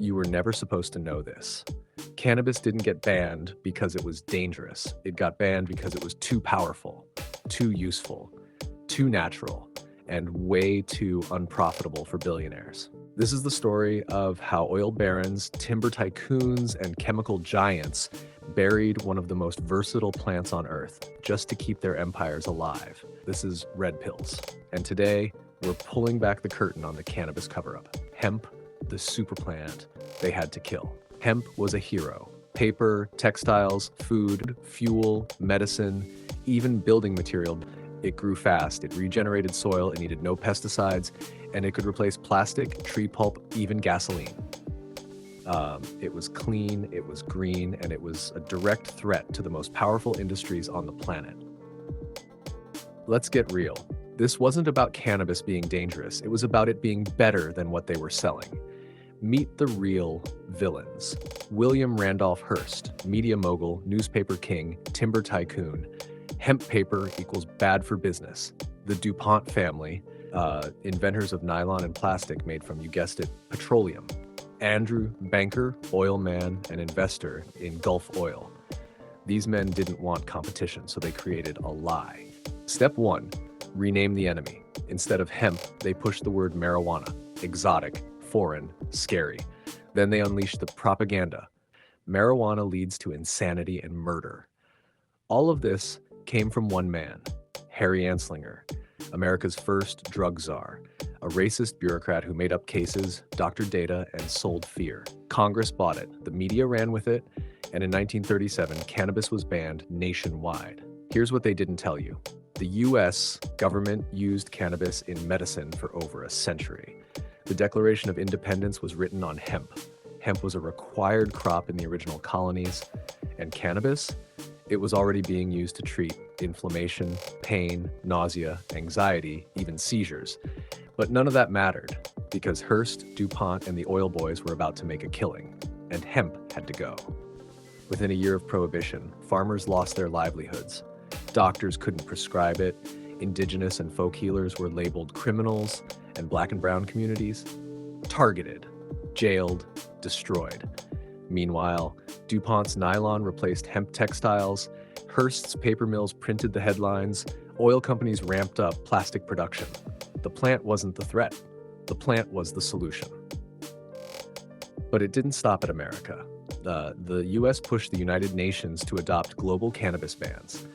You were never supposed to know this. Cannabis didn't get banned because it was dangerous. It got banned because it was too powerful, too useful, too natural, and way too unprofitable for billionaires. This is the story of how oil barons, timber tycoons, and chemical giants buried one of the most versatile plants on earth just to keep their empires alive. This is Red Pills. And today, we're pulling back the curtain on the cannabis cover-up. Hemp, the super plant they had to kill. Hemp was a hero. Paper, textiles, food, fuel, medicine, even building material. It grew fast, it regenerated soil, it needed no pesticides, and it could replace plastic, tree pulp, even gasoline. It was clean, it was green, and it was a direct threat to the most powerful industries on the planet. Let's get real. This wasn't about cannabis being dangerous, it was about it being better than what they were selling. Meet the real villains. William Randolph Hearst, media mogul, newspaper king, timber tycoon. Hemp paper equals bad for business. The DuPont family, inventors of nylon and plastic made from, you guessed it, petroleum. Andrew, banker, oil man, and investor in Gulf Oil. These men didn't want competition, so they created a lie. Step 1, rename the enemy. Instead of hemp, they pushed the word marijuana, exotic, foreign, scary. Then they unleashed the propaganda. Marijuana leads to insanity and murder. All of this came from one man, Harry Anslinger, America's first drug czar, a racist bureaucrat who made up cases, doctored data, and sold fear. Congress bought it, the media ran with it, and in 1937, cannabis was banned nationwide. Here's what they didn't tell you. The US government used cannabis in medicine for over a century. The Declaration of Independence was written on hemp. Hemp was a required crop in the original colonies, and cannabis, it was already being used to treat inflammation, pain, nausea, anxiety, even seizures. But none of that mattered because Hearst, DuPont, and the oil boys were about to make a killing, and hemp had to go. Within a year of Prohibition, farmers lost their livelihoods. Doctors couldn't prescribe it. Indigenous and folk healers were labeled criminals, and black and brown communities targeted, jailed, destroyed. Meanwhile, DuPont's nylon replaced hemp textiles, Hearst's paper mills printed the headlines, oil companies ramped up plastic production. The plant wasn't the threat, the plant was the solution. But it didn't stop at America. The US pushed the United Nations to adopt global cannabis bans.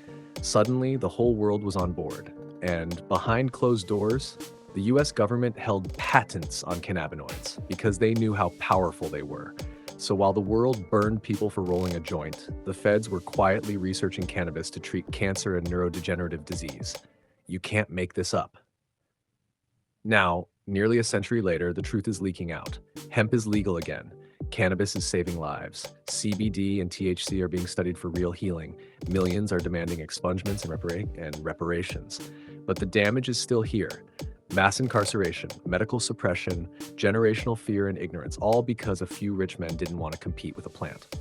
Suddenly, the whole world was on board, and behind closed doors, the US government held patents on cannabinoids because they knew how powerful they were. So while the world burned people for rolling a joint, the feds were quietly researching cannabis to treat cancer and neurodegenerative disease. You can't make this up. Now, nearly a century later, the truth is leaking out. Hemp is legal again. Cannabis is saving lives. CBD and THC are being studied for real healing. Millions are demanding expungements and reparations. But the damage is still here. Mass incarceration, medical suppression, generational fear and ignorance, all because a few rich men didn't want to compete with a plant.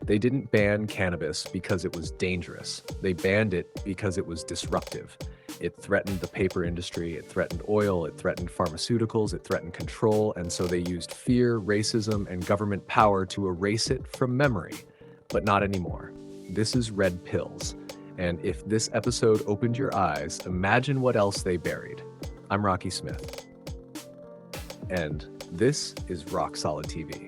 They didn't ban cannabis because it was dangerous. They banned it because it was disruptive. It threatened the paper industry, it threatened oil, it threatened pharmaceuticals, it threatened control, and so they used fear, racism, and government power to erase it from memory. But not anymore. This is Red Pills. And if this episode opened your eyes, imagine what else they buried. I'm Rocky Smith. And this is Rock Solid TV.